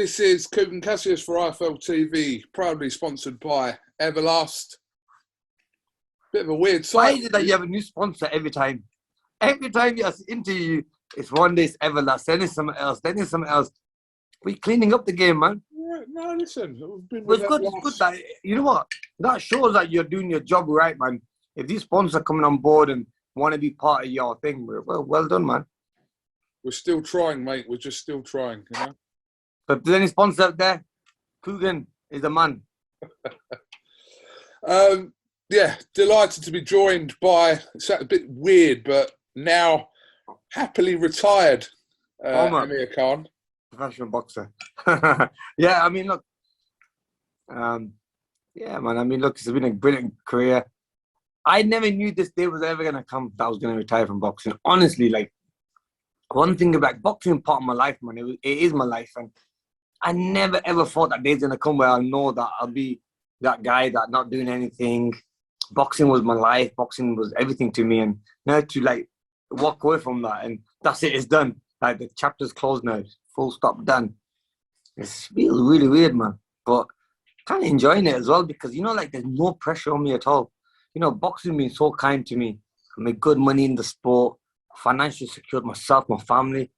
This is Coogan Cassius for IFL TV, proudly sponsored by Everlast. Bit of a weird site. Why is it that you have a new sponsor every time? Every time you interview, it's one day it's Everlast, then it's something else, then it's something else. We're cleaning up the game, man. No, listen. But it's good. It's good that, you know what? That shows that you're doing your job right, man. If these sponsors are coming on board and want to be part of your thing, well done, man. We're still trying, mate. We're just still trying, you know? So if there's any sponsors out there, Coogan is the man. Yeah, delighted to be joined by, it's a bit weird, but now happily retired Amir Khan. Professional boxer. Yeah, I mean, look. Yeah, man, I mean, look, it's been a brilliant career. I never knew this day was ever going to come that I was going to retire from boxing. Honestly, like, one thing about boxing part of my life, man, it is my life. And I never ever thought that day's going to come where I'll know that I'll be that guy that not doing anything. Boxing was my life. Boxing was everything to me. And now to, like, walk away from that and that's it, it's done. Like, the chapter's closed now. Full stop, done. It's really weird, man. But kind of enjoying it as well because, you know, like, there's no pressure on me at all. You know, boxing been so kind to me. I made good money in the sport, financially secured myself, my family.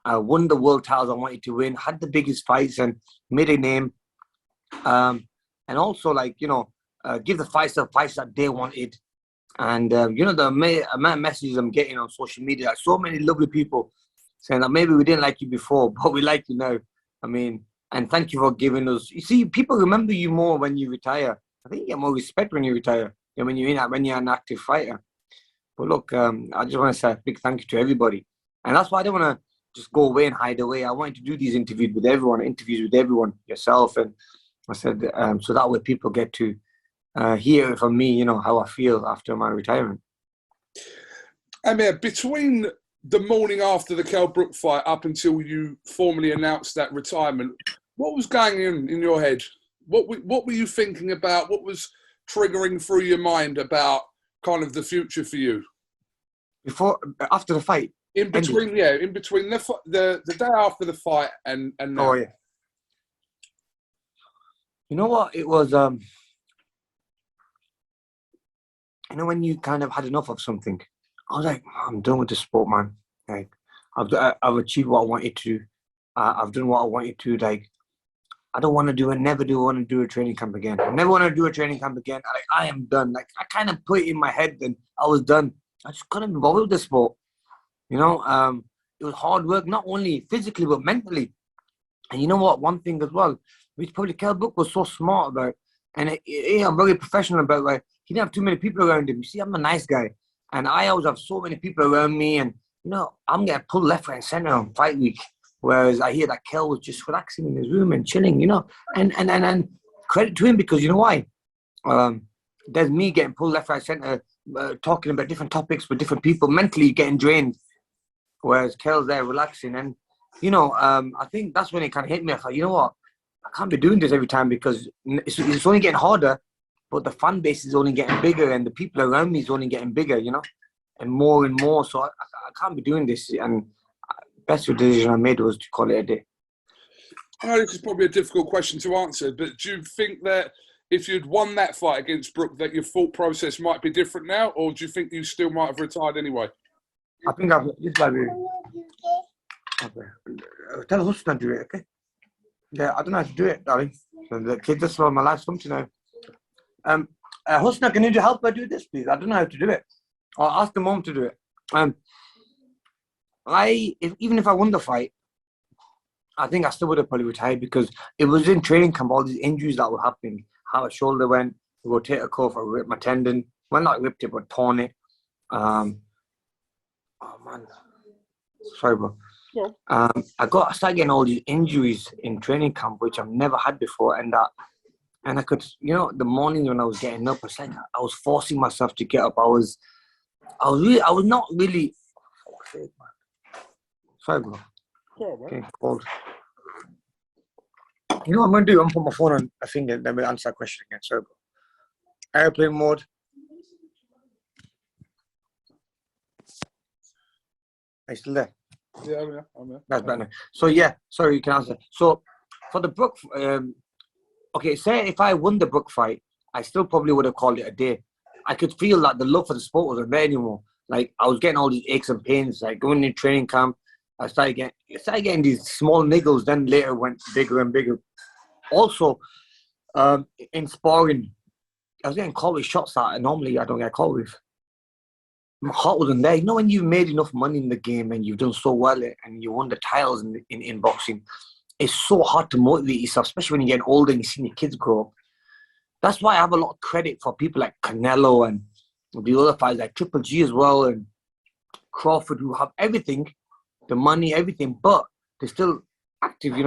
I won the world titles I wanted to win, had the biggest fights and made a name. And also, like, you know, give the fights that they wanted. And, you know, the amount of messages I'm getting on social media, like, so many lovely people saying that maybe we didn't like you before, but we like you now. I mean, and thank you for giving us. You see, people remember you more when you retire. I think you get more respect when you retire than when you're an active fighter. But look, I just want to say a big thank you to everybody. And that's why I don't want to just go away and hide away. I wanted to do these interviews with everyone, yourself. And I said, so that way people get to hear from me, you know, how I feel after my retirement. Amir, between the morning after the Kell Brook fight up until you formally announced that retirement, what was going in your head? What were you thinking about? What was triggering through your mind about kind of the future for you? After the fight? In between the day after the fight and now. Oh, yeah. You know what? It was, you know, when you kind of had enough of something, I was like, I'm done with the sport, man. Like, I've achieved what I wanted to. I've done what I wanted to. Like, I don't want to do it. Never do want to do a training camp again. I never want to do a training camp again. I am done. Like, I kind of put it in my head and I was done. I just couldn't be bothered with the sport. You know, it was hard work, not only physically, but mentally. And you know what? One thing as well, which probably Kell Brook was so smart about, and I'm very professional about, like, he didn't have too many people around him. You see, I'm a nice guy. And I always have so many people around me. And, you know, I'm getting pulled left, right, and center on fight week. Whereas I hear that Kell was just relaxing in his room and chilling, you know. And credit to him because, you know why? There's me getting pulled left, right, center, talking about different topics with different people, mentally getting drained. Whereas Kell's there relaxing. And, you know, I think that's when it kind of hit me. I thought, you know what? I can't be doing this every time because it's only getting harder. But the fan base is only getting bigger and the people around me is only getting bigger, you know, and more. So I can't be doing this. And best decision I made was to call it a day. I know this is probably a difficult question to answer, but do you think that if you'd won that fight against Brook, that your thought process might be different now? Or do you think you still might have retired anyway? I think I've just like tell Husna to do it, okay? Yeah, I don't know how to do it, darling. The kids are slow. My life's come to now. Husna, can you help her do this, please? I don't know how to do it. Or ask the mom to do it. Even if I won the fight, I think I still would have probably retired because it was in training camp, all these injuries that were happening. How my shoulder went, rotator cuff, I ripped my tendon. Well, not ripped it, but torn it. Oh, man. Sorry, bro. Yeah. I started getting all these injuries in training camp, which I've never had before. And I could, you know, the morning when I was getting up, it's like I was forcing myself to get up. I was not really. Sorry, bro. Okay, cold. You know what I'm going to do? I'm going to put my phone on a finger and then we'll answer that question again. Sorry, bro. Airplane mode. Are you still there? Yeah, I'm there. That's better. So, yeah, sorry, you can answer. So, for the Brook, okay, say if I won the Brook fight, I still probably would have called it a day. I could feel that the love for the sport wasn't there anymore. Like, I was getting all these aches and pains, like going in training camp. I started getting these small niggles, then later went bigger and bigger. Also, in sparring, I was getting caught with shots that normally I don't get caught with. My heart wasn't there. You know, when you've made enough money in the game and you've done so well and you won the titles in boxing, it's so hard to motivate yourself, especially when you're getting older and you've seen your kids grow up. That's why I have a lot of credit for people like Canelo and the other fighters like Triple G as well and Crawford, who have everything, the money, everything, but they're still active, you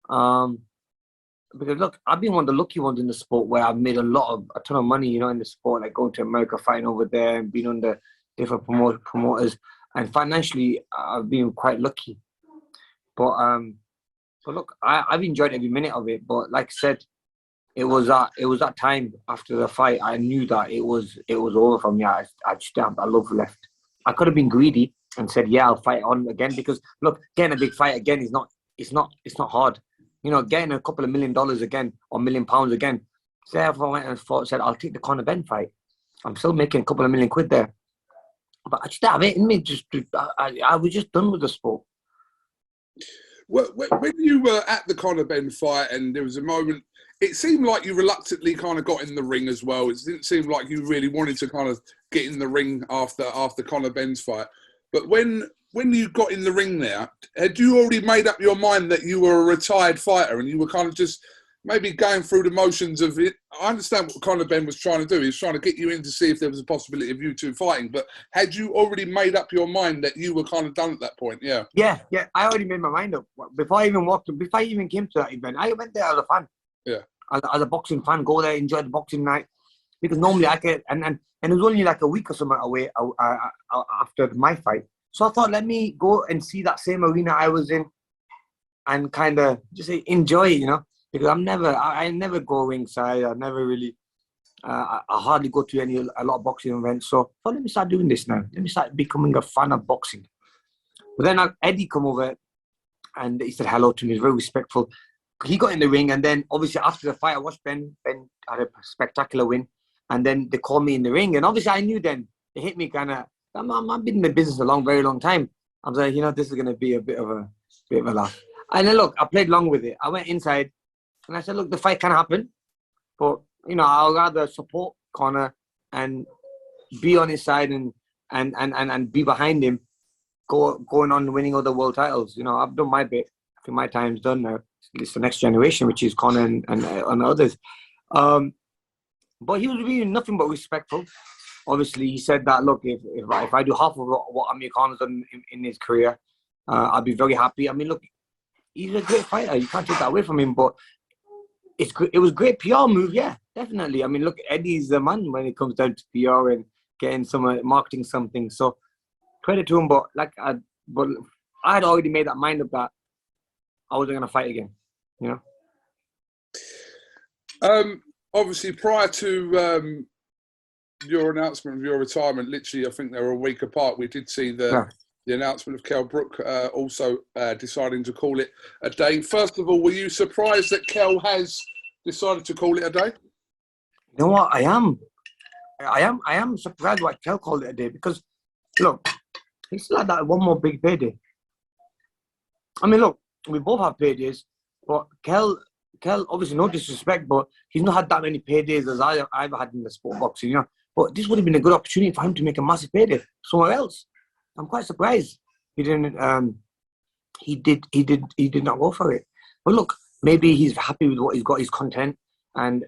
know? Because look, I've been one of the lucky ones in the sport where I've made a ton of money, you know, in the sport, like going to America, fighting over there and being under different promoters. And financially, I've been quite lucky. But look, I've enjoyed every minute of it. But like I said, it was that time after the fight, I knew that it was over for me. I just didn't have that love left. I could have been greedy and said, yeah, I'll fight on again, because look, getting a big fight again is it's not hard. You know, getting a couple of $1 million again or £1 million again. Say if I went and said, I'll take the Conor Benn fight. I'm still making a couple of million quid there. But I just didn't have it in me. I was just done with the sport. Well, when you were at the Conor Benn fight and there was a moment, it seemed like you reluctantly kind of got in the ring as well. It didn't seem like you really wanted to kind of get in the ring after Conor Benn's fight. But when you got in the ring there, had you already made up your mind that you were a retired fighter and you were kind of just maybe going through the motions of it? I understand what Conor Benn was trying to do. He was trying to get you in to see if there was a possibility of you two fighting. But had you already made up your mind that you were kind of done at that point? Yeah. Yeah. I already made my mind up. Before I even came to that event, I went there as a fan. Yeah. As a boxing fan, go there, enjoy the boxing night. Because normally I get, and it was only like a week or something away after my fight. So I thought, let me go and see that same arena I was in and kind of just enjoy it, you know, because I never go ringside. I never really, I hardly go to a lot of boxing events. So I thought, let me start doing this now. Let me start becoming a fan of boxing. But then Eddie come over and he said hello to me. He was very respectful. He got in the ring, and then obviously after the fight, I watched Ben had a spectacular win. And then they called me in the ring. And obviously I knew then, it hit me kind of, I've been in the business a very long time. I was like, you know, this is going to be a bit of a laugh. And then look, I played along with it. I went inside and I said, look, the fight can happen. But, you know, I'll rather support Conor and be on his side and be behind him, going on winning other world titles. You know, I've done my bit. I think my time's done now. It's the next generation, which is Conor and others. But he was really nothing but respectful. Obviously, he said that, look, if I do half of what Amir Khan's done in his career, I'll be very happy. I mean, look, he's a great fighter. You can't take that away from him. But it was a great PR move, yeah, definitely. I mean, look, Eddie's the man when it comes down to PR and getting some marketing something. So credit to him. But I had already made that mind up that I wasn't going to fight again, you know? Obviously, prior to your announcement of your retirement, literally, I think they were a week apart. We did see the announcement of Kell Brook also deciding to call it a day. First of all, were you surprised that Kell has decided to call it a day? You know what? I am surprised why Kell called it a day, because, look, he still had that one more big payday. I mean, look, we both have paydays, but Kell, obviously, no disrespect, but he's not had that many paydays as I've had in the sport boxing, you know. But this would have been a good opportunity for him to make a massive payday somewhere else. I'm quite surprised he didn't. He did not go for it. But look, maybe he's happy with what he's got, his content, and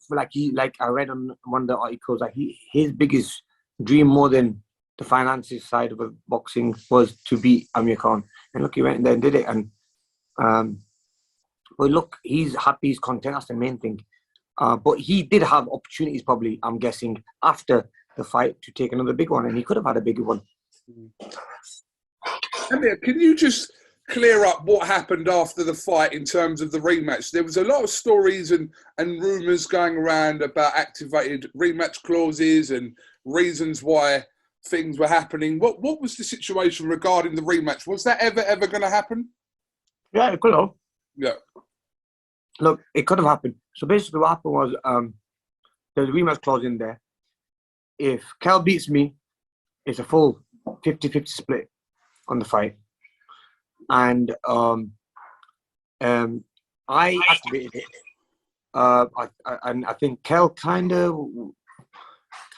like I read on one of the articles, like his biggest dream, more than the finances side of boxing, was to beat Amir Khan. And look, he went in there and did it. And but look, he's happy, he's content. That's the main thing. But he did have opportunities, probably, I'm guessing, after the fight to take another big one, and he could have had a bigger one. Amir, can you just clear up what happened after the fight in terms of the rematch? There was a lot of stories and rumours going around about activated rematch clauses and reasons why things were happening. What was the situation regarding the rematch? Was that ever going to happen? Yeah, it could have. Yeah. Look, it could have happened. So basically what happened was there's a rematch clause in there. If Cal beats me, it's a full 50-50 split on the fight. And I activated it. I think Cal kind of,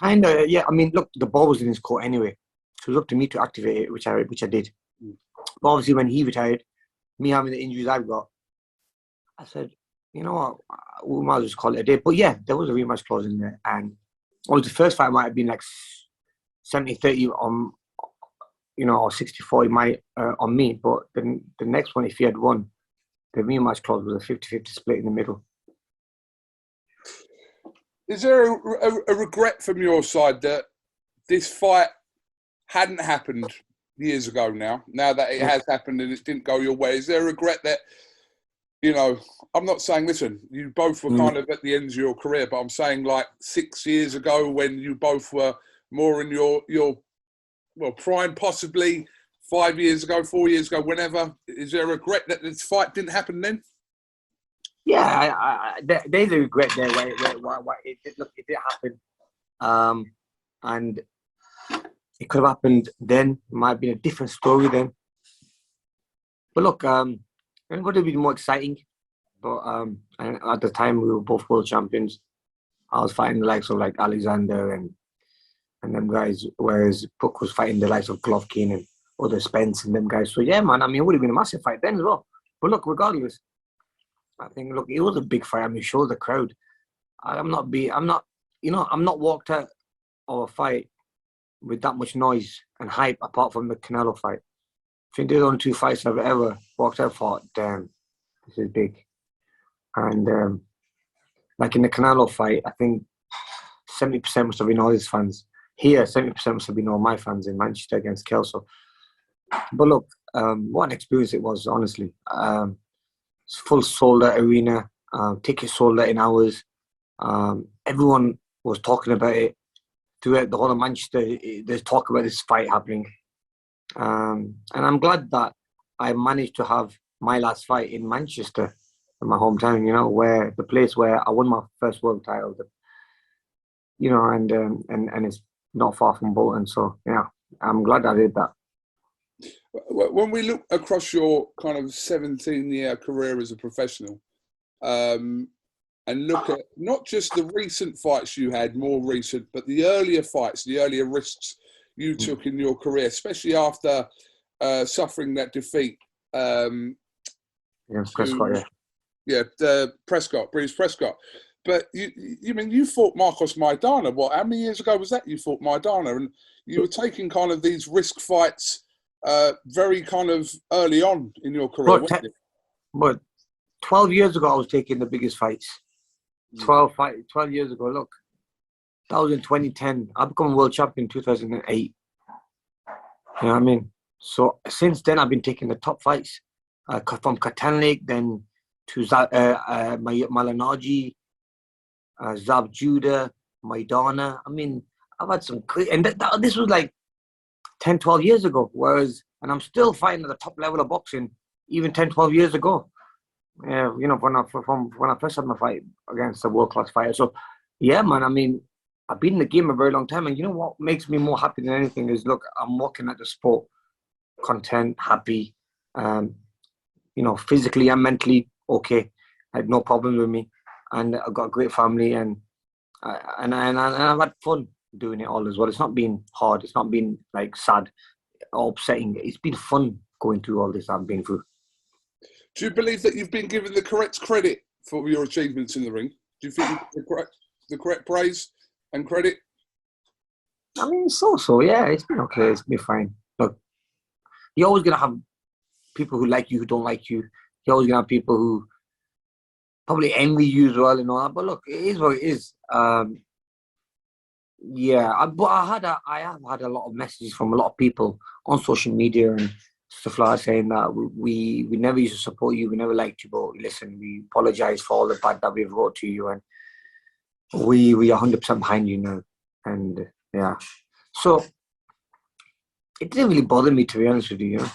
yeah. I mean, look, the ball was in his court anyway. So it was up to me to activate it, which I did. But obviously when he retired, me having the injuries I've got, I said, you know what, we might as well just call it a day. But yeah, there was a rematch clause in there. And the first fight might have been like 70-30 on, or 60-40 on me. But then the next one, if he had won, the rematch clause was a 50-50 split in the middle. Is there a regret from your side that this fight hadn't happened years ago now that it has happened and it didn't go your way? Is there a regret that, I'm not saying, listen, you both were kind of at the ends of your career, but I'm saying like 6 years ago when you both were more in your prime, possibly 5 years ago, 4 years ago, whenever. Is there a regret that this fight didn't happen then? Yeah, there's a regret there why it did happen. And it could have happened then. It might have been a different story then. But look, it would have been more exciting. But and at the time, we were both world champions. I was fighting the likes of like Alexander and them guys, whereas Brook was fighting the likes of Golovkin and other Spence and them guys. So yeah, man, I mean, it would have been a massive fight then as well. But look, regardless, I think, look, it was a big fight. I mean, show the crowd. I'm not walked out of a fight with that much noise and hype apart from the Canelo fight. I think they're the only two fights I've ever walked out for. Damn, this is big. And like in the Canelo fight, I think 70% must have been all his fans. Here, 70% must have been all my fans in Manchester against Kelso. But look, what an experience it was, honestly. It's full sold out arena, tickets sold out in hours. Everyone was talking about it throughout the whole of Manchester. There's talk about this fight happening. And I'm glad that I managed to have my last fight in Manchester, in my hometown, where the place where I won my first world title, and it's not far from Bolton. So, yeah, I'm glad I did that. When we look across your kind of 17-year career as a professional, and look at not just the recent fights you had, more recent, but the earlier fights, the earlier risks you took in your career, especially after suffering that defeat. Prescott, Prescott, Breeze Prescott. But you fought Marcos Maidana. How many years ago was that you fought Maidana? And you were taking kind of these risk fights very kind of early on in your career, wasn't it? But 12 years ago, I was taking the biggest fights. 12 years ago, look. That was in 2010. I became world champion in 2008. You know what I mean? So since then, I've been taking the top fights from Katanlik, then to Malinaji, Zab Judah, Maidana. I mean, I've had some great... And this was like 10, 12 years ago. And I'm still fighting at the top level of boxing, even 10, 12 years ago. Yeah, when I first had my fight against a world-class fighter. So, yeah, man, I mean, I've been in the game a very long time. And you know what makes me more happy than anything is, look, I'm working at the sport, content, happy, physically and mentally okay. I had no problem with me. And I've got a great family and I've had fun doing it all as well. It's not been hard. It's not been like sad or upsetting. It's been fun going through all this I've been through. Do you believe that you've been given the correct credit for your achievements in the ring? Do you think the correct praise and credit? I mean, so, yeah. It's been okay. It's been fine. Look, you're always going to have people who like you, who don't like you. You're always going to have people who probably envy you as well and all that. But look, it is what it is. But I have had a lot of messages from a lot of people on social media and stuff like that saying that we never used to support you, we never liked you, but listen, we apologise for all the bad that we've wrote to you, and we are 100% behind you now. And yeah, so it didn't really bother me, to be honest with you.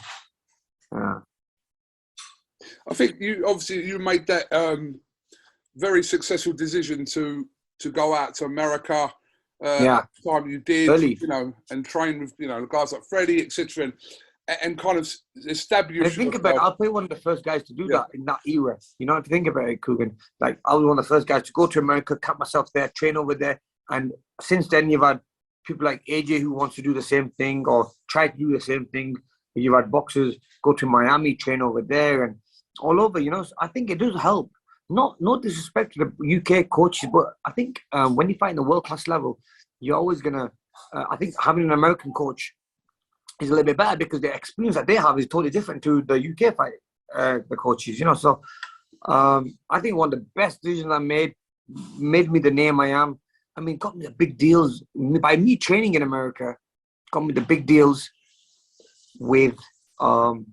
I think you made that very successful decision to go out to America. At the time you did, Early. you know, and train with, you know, guys like Freddie, etc., and kind of establish. And think about it, I'll be one of the first guys to do that in that era. You know, if you think about it, Coogan, like I was one of the first guys to go to America, cut myself there, train over there, and since then you've had people like AJ who wants to do the same thing or try to do the same thing. You've had boxers go to Miami, train over there, and all over. You know, so I think it does help. No disrespect to the UK coaches, but I think when you fight in the world-class level, you're always going to, I think having an American coach is a little bit better because the experience that they have is totally different to the UK fight, the coaches, you know. So I think one of the best decisions I made me the name I am. I mean, got me the big deals. By me training in America, got me the big deals with all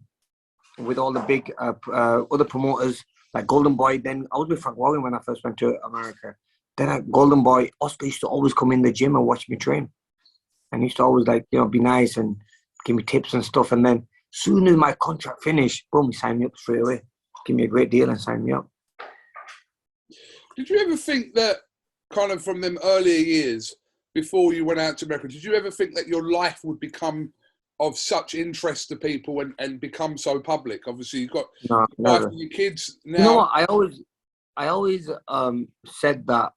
the big other promoters, like Golden Boy. Then I was with Frank Warren when I first went to America. Then at Golden Boy, Oscar used to always come in the gym and watch me train. And he used to always, like, you know, be nice and give me tips and stuff. And then soon as my contract finished, boom, he signed me up straight away. Give me a great deal and signed me up. Did you ever think that kind of from them earlier years, before you went out to America, did you ever think that your life would become of such interest to people and become so public? Obviously, you've got your wife and your kids now. You know what? I always said that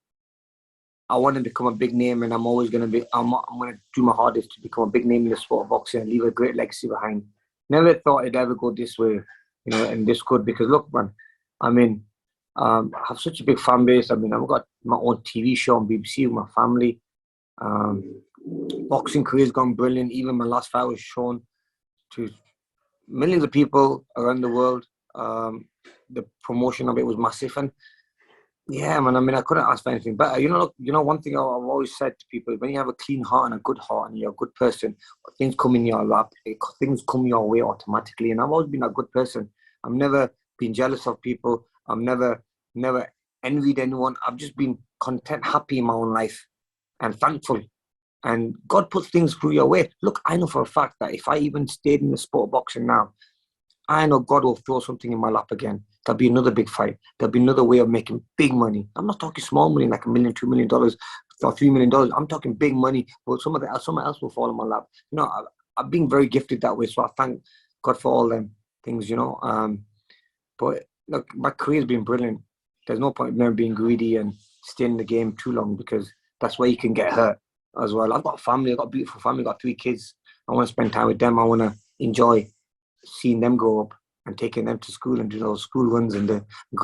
I want to become a big name, and I'm going to do my hardest to become a big name in the sport of boxing and leave a great legacy behind. Never thought it'd ever go this way, you know, and this good, because look, man, I mean, I have such a big fan base. I mean, I've got my own TV show on BBC with my family. Boxing career's gone brilliant. Even my last fight was shown to millions of people around the world. The promotion of it was massive, and yeah, man. I mean, I couldn't ask for anything better. You know, one thing I've always said to people: when you have a clean heart and a good heart, and you're a good person, things come in your lap. Things come your way automatically. And I've always been a good person. I've never been jealous of people. I've never envied anyone. I've just been content, happy in my own life, and thankful. And God puts things through your way. Look, I know for a fact that if I even stayed in the sport of boxing now, I know God will throw something in my lap again. There'll be another big fight. There'll be another way of making big money. I'm not talking small money like $1 million, $2 million, or $3 million. I'm talking big money. But someone else will fall in my lap. You know, I've been very gifted that way. So I thank God for all them things, you know. But look, my career's been brilliant. There's no point in never being greedy and staying in the game too long, because that's where you can get hurt as well. I've got a family. I've got a beautiful family. I've got 3 kids. I want to spend time with them. I want to enjoy seeing them grow up and taking them to school and do those school runs and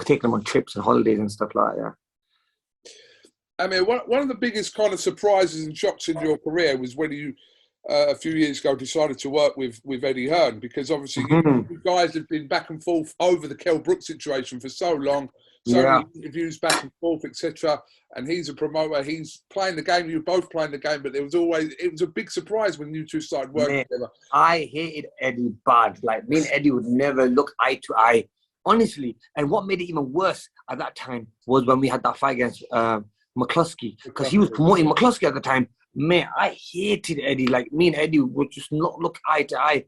taking them on trips and holidays and stuff like that. Yeah. I mean, one of the biggest kind of surprises and shocks in your career was when you, a few years ago, decided to work with Eddie Hearn, because obviously you guys have been back and forth over the Kell Brook situation for so long, so many interviews back and forth, etc. And he's a promoter, he's playing the game, you're both playing the game, but it was a big surprise when you two started working together. I hated Eddie bad. Like, me and Eddie would never look eye to eye, honestly. And what made it even worse at that time was when we had that fight against McCluskey, because he was promoting McCluskey at the time. Man, I hated Eddie. Like, me and Eddie would just not look eye to eye.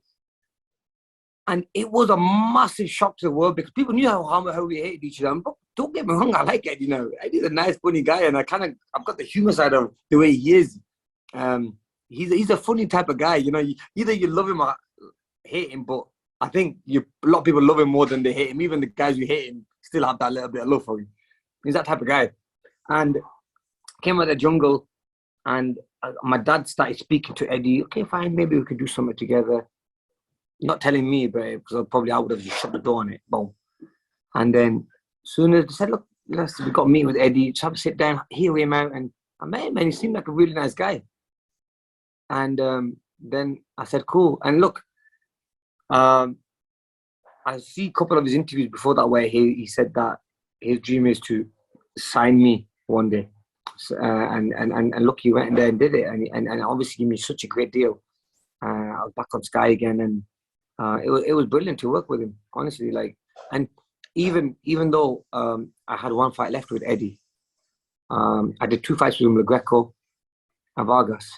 And it was a massive shock to the world, because people knew how we hated each other. But don't get me wrong, I like Eddie now. Eddie's a nice, funny guy, and I've got the humor side of the way he is. He's a funny type of guy, you know. Either you love him or hate him, but I think a lot of people love him more than they hate him. Even the guys who hate him still have that little bit of love for him. He's that type of guy. And came out of the jungle, and my dad started speaking to Eddie. Okay, fine, maybe we could do something together. Not telling me, but because I would have just shut the door on it. Boom. And then soon as they said, look, we got a meeting with Eddie, just have to sit down, hear him out. And I met him, and he seemed like a really nice guy. And then I said, cool. And look, I see a couple of his interviews before that where he said that his dream is to sign me one day. So, and look, he went in there and did it. And obviously gave me such a great deal. I was back on Sky again, and it was brilliant to work with him, honestly. Like, and even though I had one fight left with Eddie, I did 2 fights with him, with Greco and Vargas.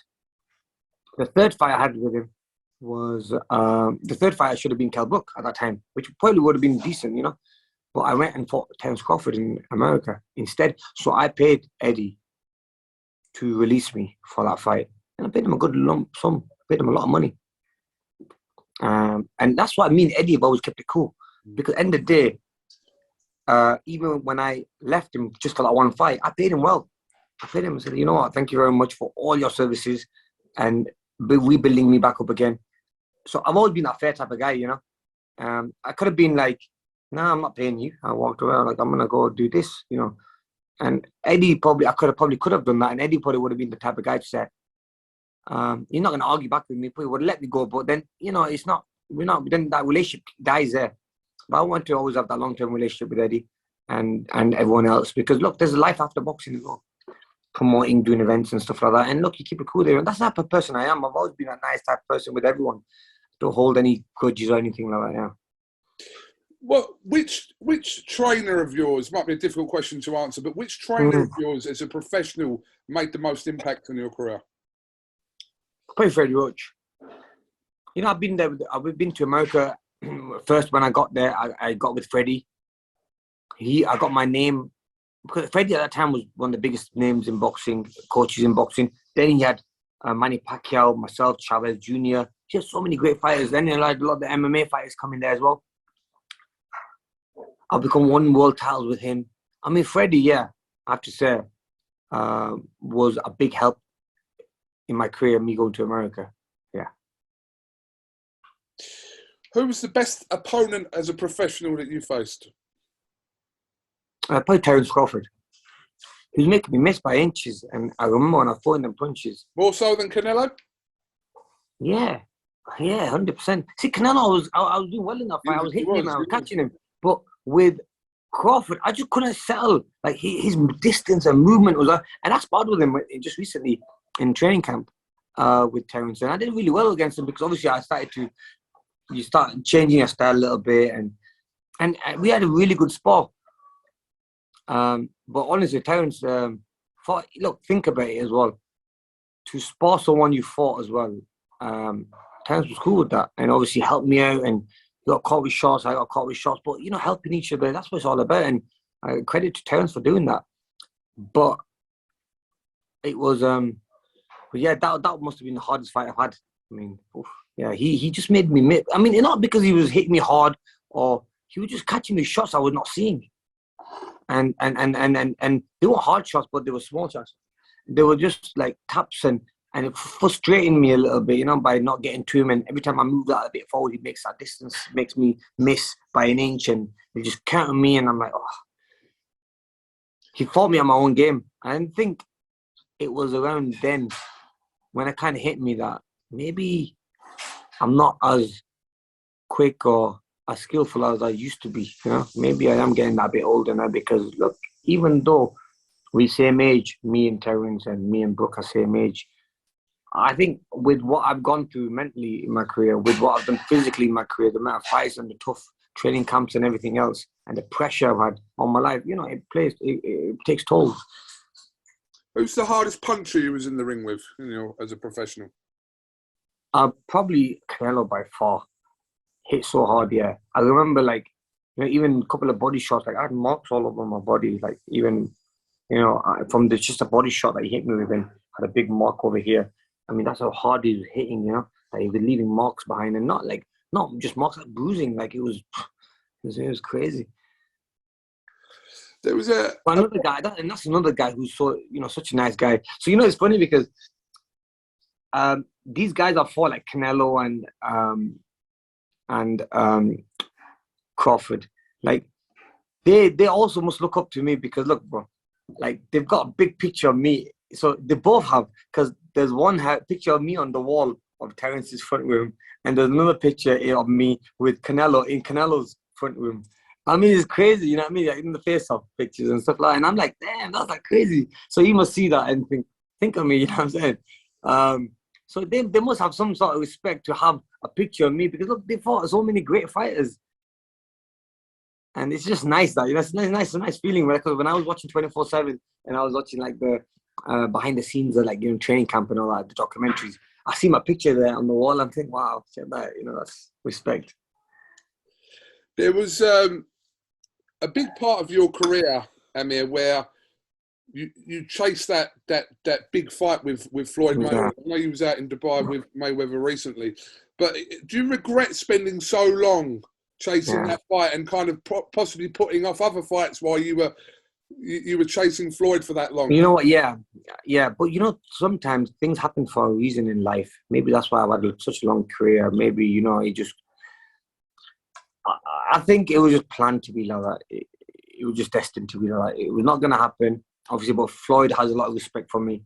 The third fight I had with him, was the third fight. I should have been Brook at that time, which probably would have been decent, you know. But I went and fought Terence Crawford in America instead. So I paid Eddie to release me for that fight, and I paid him a good lump sum. Paid him a lot of money, and that's what I mean. Eddie have always kept it cool, because at the end of the day, even when I left him just for that one fight, I paid him well. I paid him and said, you know what, thank you very much for all your services and rebuilding me back up again. So I've always been that fair type of guy, you know. I could have been like, nah, I'm not paying you. I walked around like, I'm going to go do this, you know. And Eddie I probably could have done that. And Eddie probably would have been the type of guy to say, you're not going to argue back with me. Probably would have let me go. But then, you know, then that relationship dies there. But I want to always have that long-term relationship with Eddie and everyone else. Because look, there's a life after boxing as well. Promoting, doing events and stuff like that. And look, you keep it cool there. And that's the type of person I am. I've always been a nice type of person with everyone. Don't hold any grudges or anything like that, yeah. Well, which trainer of yours, might be a difficult question to answer, but which trainer of yours as a professional made the most impact on your career? Probably Freddie Roach. You know, I've been to America. First, when I got there, I got with Freddie. I got my name, because Freddie at that time was one of the biggest names in boxing, coaches in boxing. Then he had Manny Pacquiao, myself, Chavez Jr. He had so many great fighters. Then he had a lot of the MMA fighters coming there as well. I've become one world title with him. I mean, Freddie, yeah, I have to say, was a big help in my career, me going to America. Yeah. Who was the best opponent as a professional that you faced? I played Terence Crawford. He was making me miss by inches, and I remember when I fought in them punches. More so than Canelo? Yeah, 100%. See, Canelo, I was doing well enough. I was hitting him, I was catching him. But with Crawford, I just couldn't settle. Like, his distance and movement was... and I sparred with him just recently in training camp with Terence. And I did really well against him because obviously you start changing your style a little bit. And we had a really good spar. But honestly, Terence, look, think about it as well. To spar someone you fought as well, Terence was cool with that, and obviously helped me out, and he got caught with shots, I got caught with shots, but, you know, helping each other, that's what it's all about, and credit to Terence for doing that. But it was, but yeah, that must have been the hardest fight I've had. I mean, yeah, he just made me miss. I mean, not because he was hitting me hard, or he was just catching me shots I was not seeing. And they were hard shots, but they were small shots. They were just like taps, and it frustrating me a little bit, you know, by not getting to him. And every time I move that a bit forward, he makes that distance, makes me miss by an inch, and he just counting me. And I'm like, oh. He fought me on my own game. I didn't think it was around then when it kind of hit me that maybe I'm not as quick or as skillful as I used to be, you know. Maybe I am getting that bit older now, because look, even though we same age, me and Terence and me and Brook are same age, I think with what I've gone through mentally in my career, with what I've done physically in my career, the amount of fights and the tough training camps and everything else, and the pressure I've had on my life, you know, it takes toll. Who's the hardest puncher you was in the ring with, you know, as a professional? Probably Canelo by far. Hit so hard, yeah. I remember, like, you know, even a couple of body shots, like I had marks all over my body, like even, you know, from just a body shot that he hit me with, and had a big mark over here. I mean, that's how hard he was hitting, you know, that he was leaving marks behind, and not just marks, like bruising, like it was crazy. There was another guy, and that's another guy who's so, you know, such a nice guy. So, you know, it's funny because these guys are fought, like Canelo and Crawford, like they also must look up to me, because look, bro, like they've got a big picture of me. So they both have, because there's one picture of me on the wall of Terence's front room, and there's another picture of me with Canelo in Canelo's front room. I mean, it's crazy, you know what I mean? Like in the face-off pictures and stuff like that. And I'm like, damn, that's like crazy. So you must see that and think of me, you know what I'm saying? So they must have some sort of respect to have a picture of me, because look, they fought so many great fighters. And it's just nice that, you know, it's a nice feeling. Because when I was watching 24/7 and I was watching like the behind the scenes of like, training camp and all that, the documentaries. I see my picture there on the wall. I'm thinking, wow, check that, that's respect. There was a big part of your career, Amir, where you chased that big fight with Floyd Mayweather. I know you was out in Dubai with Mayweather recently, but do you regret spending so long chasing that fight and kind of possibly putting off other fights while you were chasing Floyd for that long? You know what? Yeah. But sometimes things happen for a reason in life. Maybe that's why I've had such a long career. Maybe it just. I think it was just planned to be like that. It was just destined to be like that. It was not going to happen. Obviously, but Floyd has a lot of respect for me.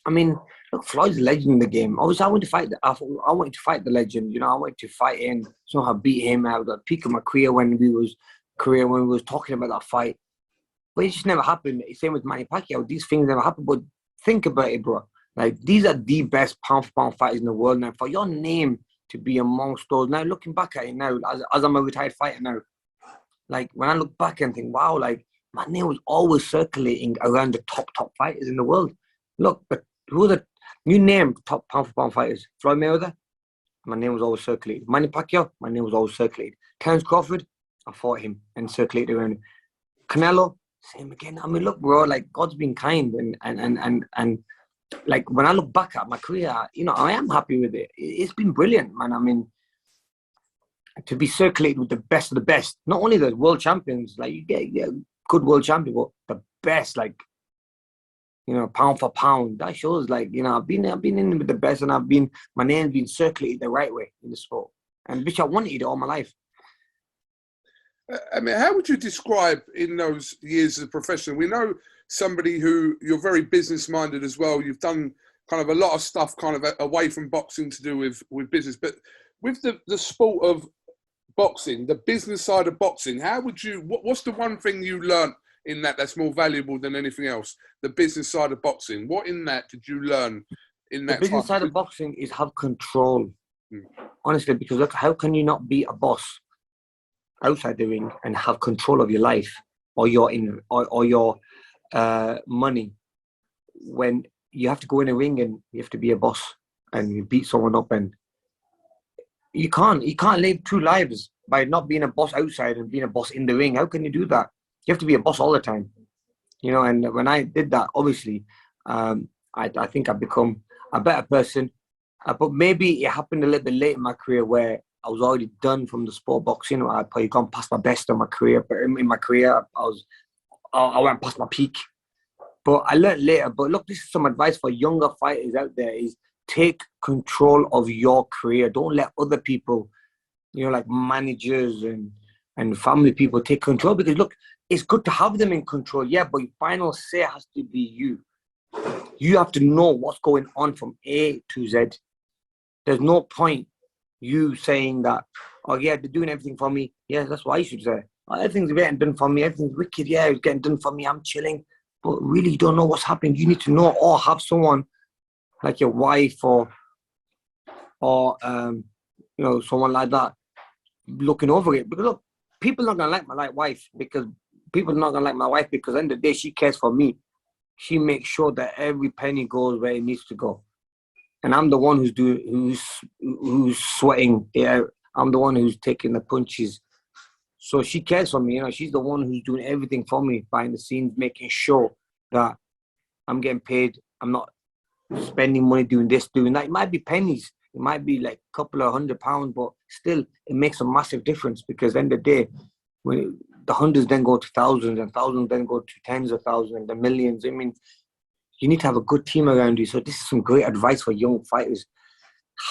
I mean, look, Floyd's a legend in the game. Obviously, I wanted to fight. I wanted to fight the legend. I wanted to fight him. Somehow beat him. I was at the peak of my career when we was talking about that fight. But it just never happened. Same with Manny Pacquiao. These things never happen. But think about it, bro. Like, these are the best pound-for-pound fighters in the world now. For your name to be amongst those. Now, looking back at it now, as I'm a retired fighter now, like, when I look back and think, wow, like, my name was always circulating around the top fighters in the world. Look, but who are you name top pound-for-pound fighters? Floyd Mayweather, my name was always circulated. Manny Pacquiao, my name was always circulated. Terence Crawford, I fought him and circulated around. Canelo, same again. I mean, look, bro, like, God's been kind, and like, when I look back at my career, I am happy with it. It's been brilliant, man. I mean, to be circulated with the best of the best, not only the world champions, like, you get good world champion, but the best, like, pound for pound. That shows, like, I've been in with the best, and my name's been circulated the right way in the sport, and which I wanted it all my life. I mean, how would you describe in those years as a professional? We know somebody who you're very business minded as well. You've done kind of a lot of stuff kind of away from boxing to do with business, but with the sport of boxing, the business side of boxing, what's the one thing you learned in that's more valuable than anything else? The business side of boxing. What in that did you learn in that? The business side of boxing is have control. Honestly, because look, how can you not be a boss outside the ring and have control of your life or your money when you have to go in a ring and you have to be a boss and you beat someone up, and you can't live two lives by not being a boss outside and being a boss in the ring. How can you do that? You have to be a boss all the time, and when I did that, obviously, I think I've become a better person, but maybe it happened a little bit late in my career where I was already done from the sport boxing. I'd probably gone past my best of my career, but in my career, I went past my peak. But I learned later. But look, this is some advice for younger fighters out there: is take control of your career. Don't let other people, like managers and family people, take control. Because look, it's good to have them in control, yeah, but your final say has to be you. You have to know what's going on from A to Z. There's no point you saying that, oh yeah, they're doing everything for me. Yeah, that's what I should say. Oh, everything's getting done for me. Everything's wicked. Yeah, it's getting done for me. I'm chilling. But really, you don't know what's happening. You need to know, or have someone like your wife or someone like that looking over it. Because look, people are not gonna like my wife because people are not gonna like my wife because at the end of the day, she cares for me. She makes sure that every penny goes where it needs to go. And I'm the one who's sweating. Yeah, I'm the one who's taking the punches. So she cares for me. She's the one who's doing everything for me behind the scenes, making sure that I'm getting paid. I'm not spending money doing this, doing that. It might be pennies. It might be like a couple of £100, but still, it makes a massive difference because at the end of the day, when the hundreds then go to thousands and thousands then go to tens of thousands and the millions. I mean, you need to have a good team around you. So this is some great advice for young fighters.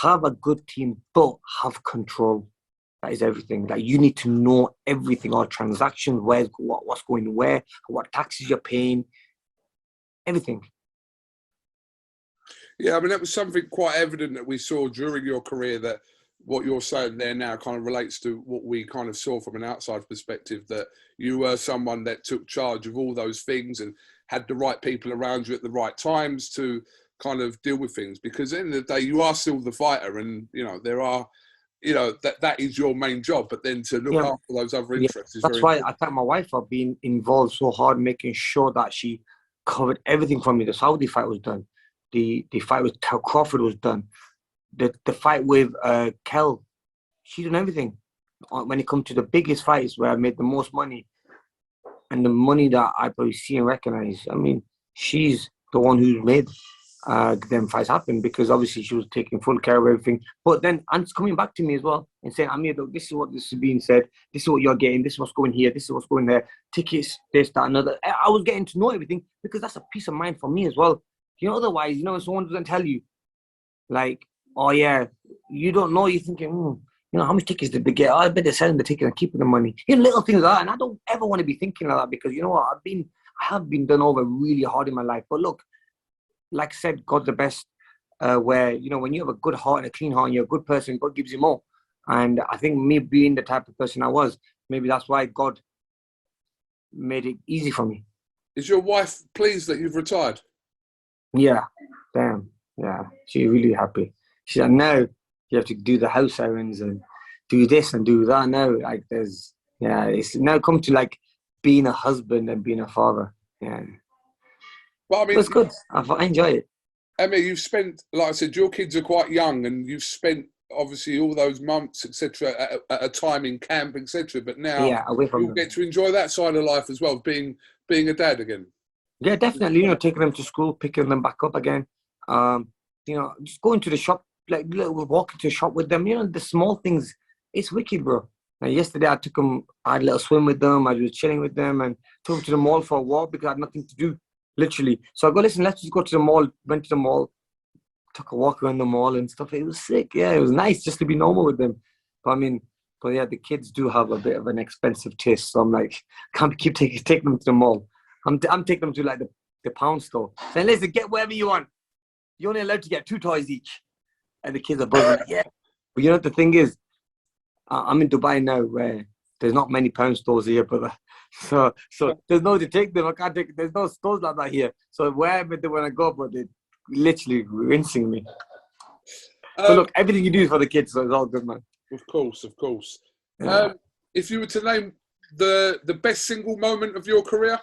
Have a good team, but have control. That is everything. Like, you need to know everything, all transactions, what's going where, what taxes you're paying, everything. Yeah, I mean, that was something quite evident that we saw during your career, that what you're saying there now kind of relates to what we kind of saw from an outside perspective, that you were someone that took charge of all those things and had the right people around you at the right times to kind of deal with things. Because at the end of the day, you are still the fighter, and, there are, that is your main job, but then to look after those other interests is that's very why important. I thank my wife for being involved so hard, making sure that she covered everything for me. The Saudi fight was done. The fight with Crawford was done. The fight with Kell, she done everything. When it comes to the biggest fights where I made the most money and the money that I probably see and recognize, I mean, she's the one who made them fights happen, because obviously she was taking full care of everything. But then Ant's coming back to me as well and saying, Amir, this is what this is being said. This is what you're getting. This is what's going here. This is what's going there. Tickets, this, that, another. I was getting to know everything because that's a peace of mind for me as well. Otherwise, if someone doesn't tell you, like, oh yeah, you don't know, you're thinking, how much tickets did they get? Oh, I bet they're selling the ticket and keeping the money. Little things like that. And I don't ever want to be thinking like that, because you know what? I have been done over really hard in my life. But look, like I said, God's the best. Where, when you have a good heart and a clean heart and you're a good person, God gives you more. And I think me being the type of person I was, maybe that's why God made it easy for me. Is your wife pleased that you've retired? Yeah, damn. Yeah, she's really happy. She's like, no, you have to do the house errands and do this and do that. No, like it's now come to like being a husband and being a father. Yeah. But I mean, it's good. I enjoy it. Amir, you've spent, like I said, your kids are quite young, and you've spent obviously all those months, etc., at a time in camp, etc. But now away from you'll get to enjoy that side of life as well, being a dad again. Yeah, definitely. Taking them to school, picking them back up again. Just going to the shop, like walking to the shop with them. The small things. It's wicked, bro. Like yesterday, I took them. I had a little swim with them. I was chilling with them, and took them to the mall for a walk because I had nothing to do, literally. So I go, listen, let's just go to the mall. Went to the mall, took a walk around the mall and stuff. It was sick. Yeah, it was nice just to be normal with them. But yeah, the kids do have a bit of an expensive taste. So I'm like, can't keep taking them to the mall. I'm taking them to like the pound store. Saying, listen, get whatever you want. You're only allowed to get 2 toys each. And the kids are buzzing like, yeah. But the thing is, I'm in Dubai now where there's not many pound stores here, brother. So there's no to take them. I can't take. There's no stores like that here. So wherever they want to go, but they're literally rinsing me. So look, everything you do is for the kids, so it's all good, man. Of course. Yeah. If you were to name the best single moment of your career?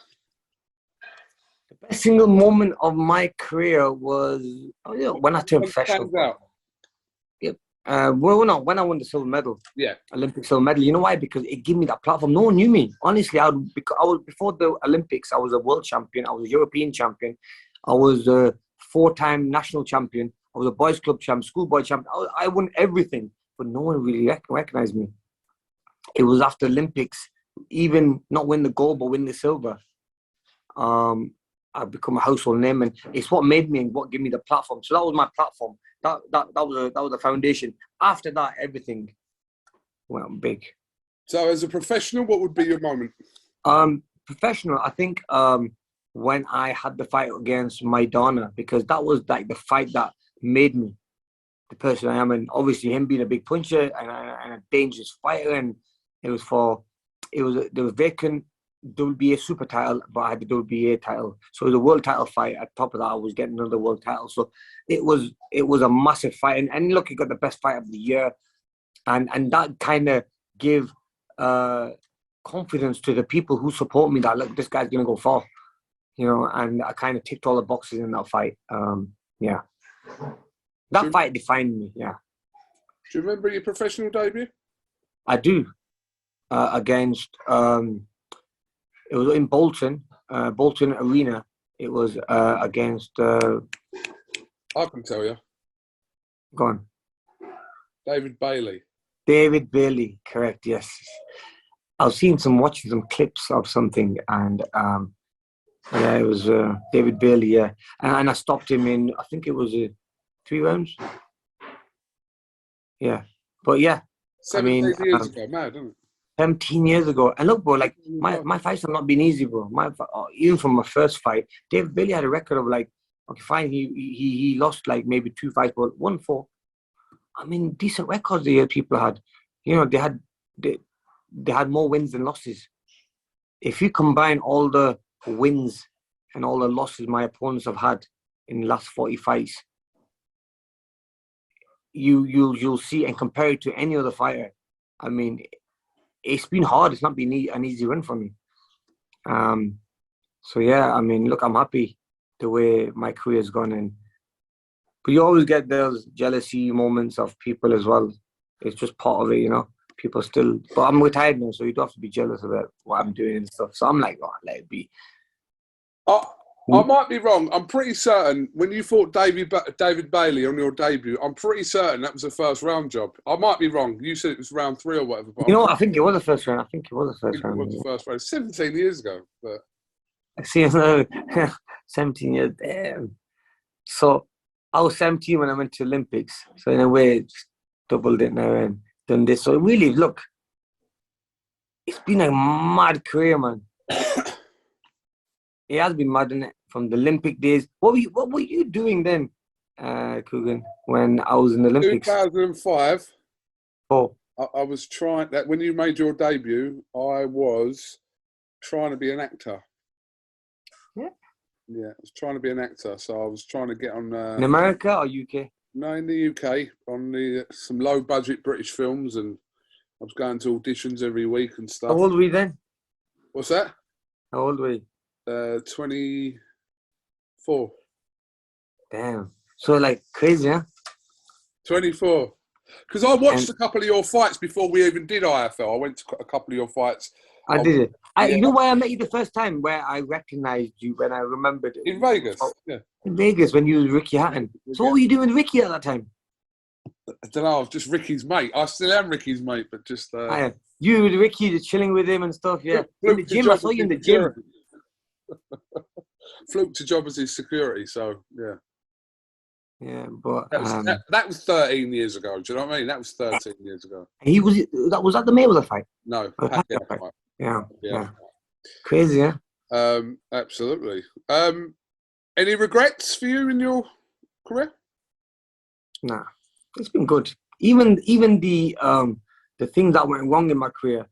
The best single moment of my career was when I turned professional. When I won the silver medal. Yeah. Olympic silver medal. You know why? Because it gave me that platform. No one knew me. Honestly, I was before the Olympics, I was a world champion. I was a European champion. I was a 4-time national champion. I was a boys club champion, schoolboy champion. I won everything, but no one really recognized me. It was after Olympics, even not win the gold, but win the silver. I've become a household name, and it's what made me and what gave me the platform. So that was my platform. That was the foundation. After that, everything went big. So, as a professional, what would be your moment? Professional, I think when I had the fight against Maidana, because that was like the fight that made me the person I am, and obviously him being a big puncher and a dangerous fighter, and there was vacant WBA super title, but I had the WBA title. So it was a world title fight. At top of that, I was getting another world title. So it was a massive fight. And look, he got the best fight of the year. And that kind of gave confidence to the people who support me that, look, this guy's going to go far. And I kind of ticked all the boxes in that fight. Yeah. That fight defined me, yeah. Do you remember your professional debut? I do. Against... it was in Bolton Arena. It was against... I can tell you. Go on. David Bailey. David Bailey, correct, yes. I was watching some clips of something, and it was David Bailey, yeah. And I stopped him in, I think it was 3 rounds. Yeah. But yeah. 17 years ago, mad, isn't it? 17 years ago. And look, bro, like my fights have not been easy, bro. Even from my first fight, David Bailey had a record of like, okay, fine, he lost like maybe 2 fights, but 1-4. I mean, decent records the people had. They had more wins than losses. If you combine all the wins and all the losses my opponents have had in the last 40 fights, you'll see and compare it to any other fighter. I mean, it's been hard. It's not been an easy run for me. So yeah, I mean, look, I'm happy the way my career's gone, but you always get those jealousy moments of people as well. It's just part of it, you know. People still, but I'm retired now, so you don't have to be jealous about what I'm doing and stuff. So I'm like, oh, let it be. I might be wrong. I'm pretty certain when you fought David Bailey on your debut, I'm pretty certain that was a first round job. I might be wrong. You said it was round 3 or whatever. But You know, I think it was the first round. I think it was the first it round. was the first round. 17 years ago. But I see, 17 years. Damn. So I was 17 when I went to Olympics. So in a way, it's doubled it now and done this. So really, look, it's been a mad career, man. It has been mad, innit? From the Olympic days. What were you doing then, Coogan, when I was in the Olympics? 2005. Oh. I was trying that when you made your debut. I was trying to be an actor. Yeah. Yeah, I was trying to be an actor. So I was trying to get on. In America or UK? No, in the UK on some low budget British films, and I was going to auditions every week and stuff. How old were you then? What's that? How old were you? 24. Damn. So like crazy, huh? 24. Because I watched a couple of your fights before we even did IFL. I went to a couple of your fights. I did it. You know where I met you the first time? Where I recognized you when I remembered it. In Vegas. Yeah. In Vegas when you were Ricky Hatton. So what were you doing with Ricky at that time? I don't know. I was just Ricky's mate. I still am Ricky's mate, but just... You with Ricky, just chilling with him and stuff, yeah. In the gym, I saw you in the gym. Fluke to job as his security, so yeah. Yeah, but that was 13 years ago. Do you know what I mean? That was 13 years ago. Was that the Mayweather fight? No, Pacquiao fight. Yeah. Crazy, yeah. Absolutely. Any regrets for you in your career? Nah, it's been good. Even the things that went wrong in my career,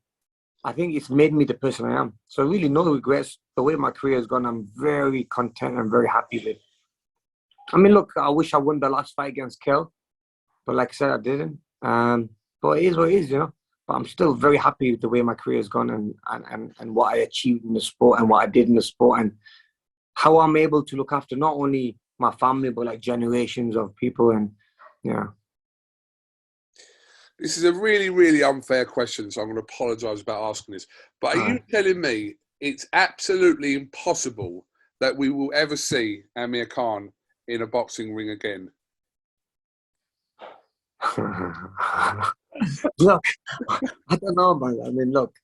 I think it's made me the person I am. So really, no regrets. The way my career has gone, I'm very content and very happy with. I mean, look, I wish I won the last fight against Kel, but like I said, I didn't. But it is what it is, you know. But I'm still very happy with the way my career has gone and what I achieved in the sport and what I did in the sport and how I'm able to look after not only my family, but like generations of people. And yeah. This is a really, really unfair question, so I'm going to apologise about asking this. But are you telling me it's absolutely impossible that we will ever see Amir Khan in a boxing ring again? Look, I don't know, man. I mean, look.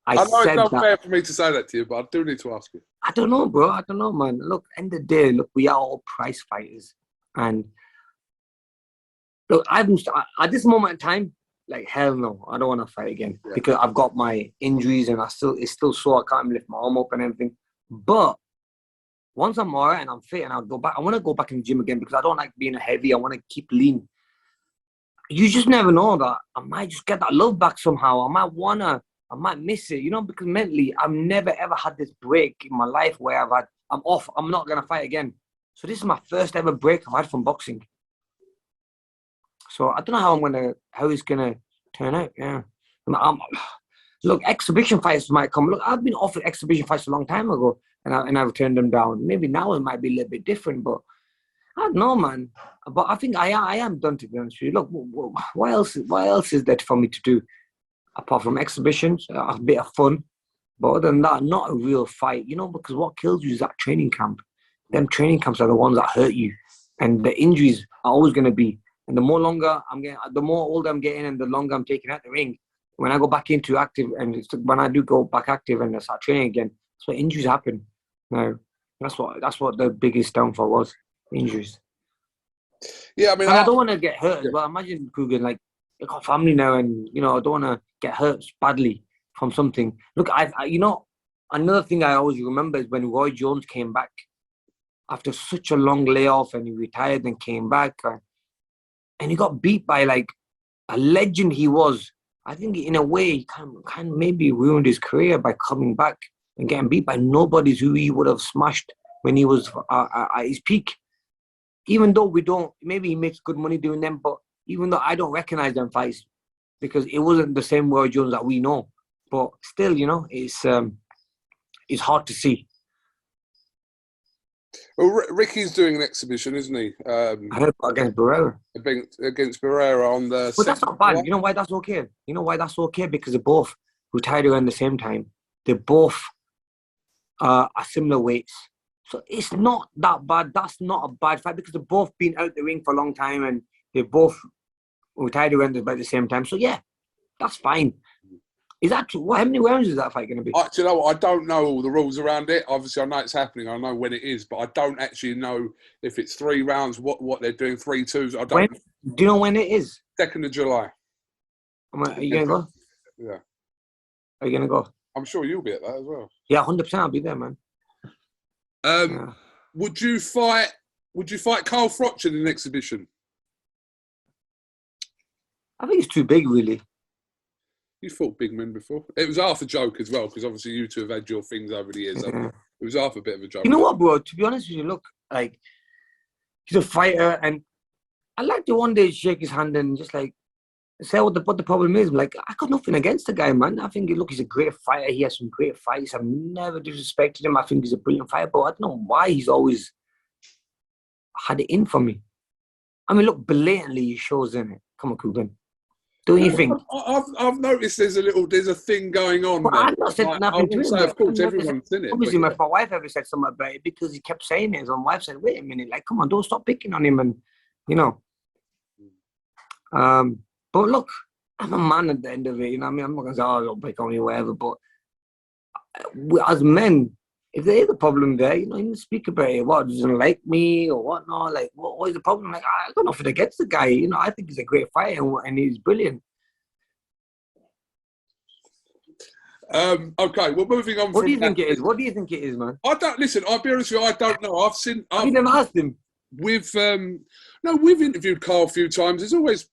I know it's unfair for me to say that to you, but I do need to ask you. I don't know, bro. I don't know, man. Look, end of the day, look, we are all prize fighters. And look, at this moment in time, like, hell no, I don't want to fight again because I've got my injuries and it's still sore. I can't even lift my arm up and everything. But once I'm all right and I'm fit and I'll go back, I want to go back in the gym again because I don't like being heavy. I want to keep lean. You just never know that I might just get that love back somehow. I might miss it, you know, because mentally I've never ever had this break in my life where I'm off. I'm not going to fight again. So this is my first ever break I've had from boxing. So I don't know how it's gonna turn out. Yeah, look, exhibition fights might come. Look, I've been offered exhibition fights a long time ago, and I've turned them down. Maybe now it might be a little bit different, but I don't know, man. But I think I am done, to be honest with you. Look, what else is there for me to do apart from exhibitions? A bit of fun, but other than that, not a real fight. You know, because what kills you is that training camp. Them training camps are the ones that hurt you, and the injuries are always going to be. And the more older I'm getting, and the longer I'm taking out the ring, when I go back into active, and when I do go back active and I start training again, that's where injuries happen. Now, that's what the biggest downfall was, injuries. Yeah, I mean, I don't want to get hurt as well. Imagine, Coogan, like, I've got family now, and you know, I don't want to get hurt badly from something. Look, you know, another thing I always remember is when Roy Jones came back after such a long layoff, and he retired and came back. And he got beat by like a legend he was. I think in a way he kind of maybe ruined his career by coming back and getting beat by nobodies who he would have smashed when he was at his peak. Even though maybe he makes good money doing them, but even though I don't recognize them fights because it wasn't the same Roy Jones that we know. But still, you know, it's it's hard to see. Well, Ricky's doing an exhibition, isn't he? I heard against Barrera. Against Barrera on the. But that's not bad. You know why that's okay? You know why that's okay? Because they both retired around the same time. They both are similar weights. So it's not that bad. That's not a bad fight because they've both been out the ring for a long time and they both retired around about the same time. So yeah, that's fine. Is that true? How many rounds is that fight going to be? Do you know what? I don't know all the rules around it. Obviously, I know it's happening. I know when it is, but I don't actually know if it's 3 rounds, what they're doing, 3-2s. I don't. Do you know when it is? 2nd of July. Are you going to go? Yeah. Are you going to go? I'm sure you'll be at that as well. Yeah, 100%. I'll be there, man. Yeah. Would you fight Carl Froch in an exhibition? I think it's too big, really. You fought big men before. It was half a joke as well, because obviously you two have had your things over the years. Yeah. It was half a bit of a joke. You know what, bro? To be honest with you, look, like, he's a fighter, and I'd like to one day shake his hand and just, like, say what the problem is. Like, I got nothing against the guy, man. I think, look, he's a great fighter. He has some great fights. I've never disrespected him. I think he's a brilliant fighter, but I don't know why he's always had it in for me. I mean, look, blatantly he shows in it. Come on, Coogan. Don't you think? I've noticed there's a thing going on. But I've not said nothing to him. Say, of course, everyone's in it. Obviously, my wife ever said something about it because he kept saying it. So my wife said, "Wait a minute, like, come on, don't stop picking on him." And you know, but look, I'm a man at the end of it. You know, what I mean, I'm not gonna say, "Oh, don't pick on me," whatever. But as men, if there is a problem there, you know, you need to speak about it. What, doesn't like me or whatnot? Like, what is the problem? Like, I got nothing against the guy. You know, I think he's a great fighter and he's brilliant. Okay, well, moving on. What do you think it is? What do you think it is, man? I don't listen. I'll be honest with you. I don't know. Have you never asked him? We've interviewed Carl a few times. There's always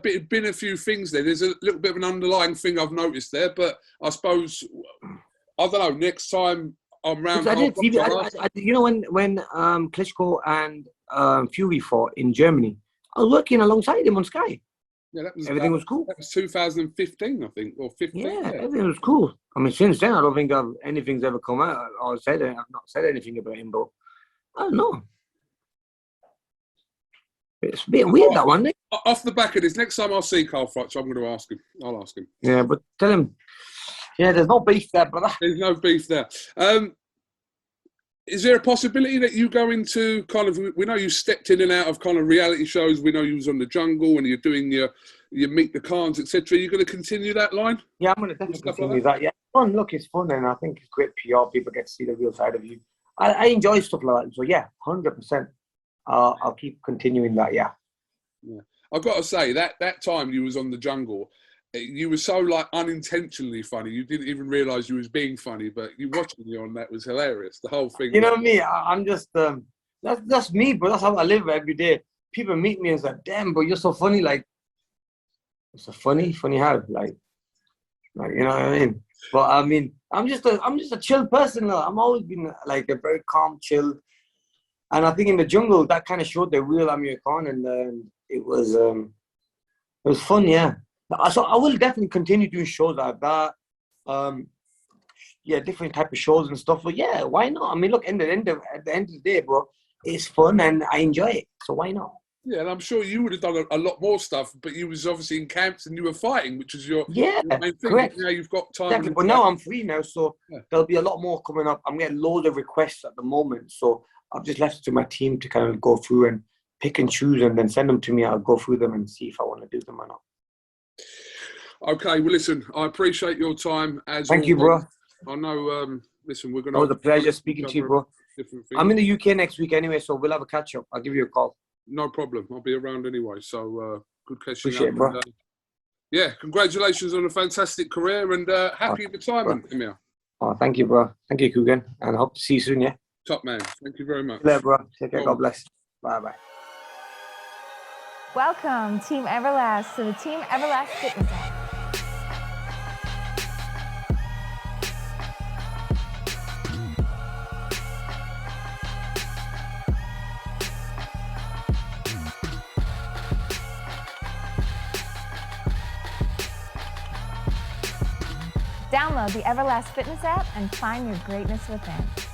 been a few things there. There's a little bit of an underlying thing I've noticed there, but I suppose I don't know. Next time I'm round, you know when Klitschko and Fury fought in Germany, I was working alongside him on Sky. Yeah, everything was cool. That was 2015, I think, or 15. Yeah, everything was cool. I mean, since then, I don't think anything's ever come out or said it. I've not said anything about him, but I don't know. It's a bit weird, that one. Off the back of this, next time I'll see Carl Froch, I'm going to ask him. I'll ask him. Yeah, but tell him, there's no beef there, brother. There's no beef there. Is there a possibility that you go into kind of, we know you stepped in and out of kind of reality shows, we know you was on the Jungle and you're doing your Meet the Khans, etc. Are you going to continue that line? Yeah, I'm going to definitely continue that. Yeah, fun. Look, it's fun and I think it's great PR. People get to see the real side of you. I enjoy stuff like that. So yeah, 100%. I'll keep continuing that, yeah. I've got to say, that time you was on the Jungle, you were so like unintentionally funny. You didn't even realise you was being funny, but you watching you on that was hilarious. The whole thing. You know me, I'm just that's me, but that's how I live every day. People meet me and say, "Damn, but you're so funny." Like, it's so funny how like you know what I mean. But I mean, I'm just a chill person. I'm always been like a very calm, chill. And I think in the Jungle that kind of showed the real Amir Khan, and it was fun, yeah. So I will definitely continue doing shows like that. Different type of shows and stuff. But yeah, why not? I mean, look, at the end of the day, bro, it's fun and I enjoy it. So why not? Yeah, and I'm sure you would have done a lot more stuff, but you was obviously in camps and you were fighting, which is your main thing. Correct. Now you've got time. Exactly. But now I'm free now, so there'll be a lot more coming up. I'm getting loads of requests at the moment, so I've just left it to my team to kind of go through and pick and choose and then send them to me. I'll go through them and see if I want to do them or not. Okay, well, listen, I appreciate your time. Thank you, bro. I know, listen, we're going to... It was a pleasure speaking to you, bro. I'm in the UK next week anyway, so we'll have a catch-up. I'll give you a call. No problem. I'll be around anyway, so good catching Appreciate up. It, bro. And, congratulations on a fantastic career and happy retirement, Amir. Oh, thank you, bro. Thank you, Coogan, and I hope to see you soon, yeah? Top man. Thank you very much. Yeah, bro. Take care. God bless. Bye-bye. Welcome, Team Everlast, to the Team Everlast Fitness app. Download the Everlast Fitness app and find your greatness within.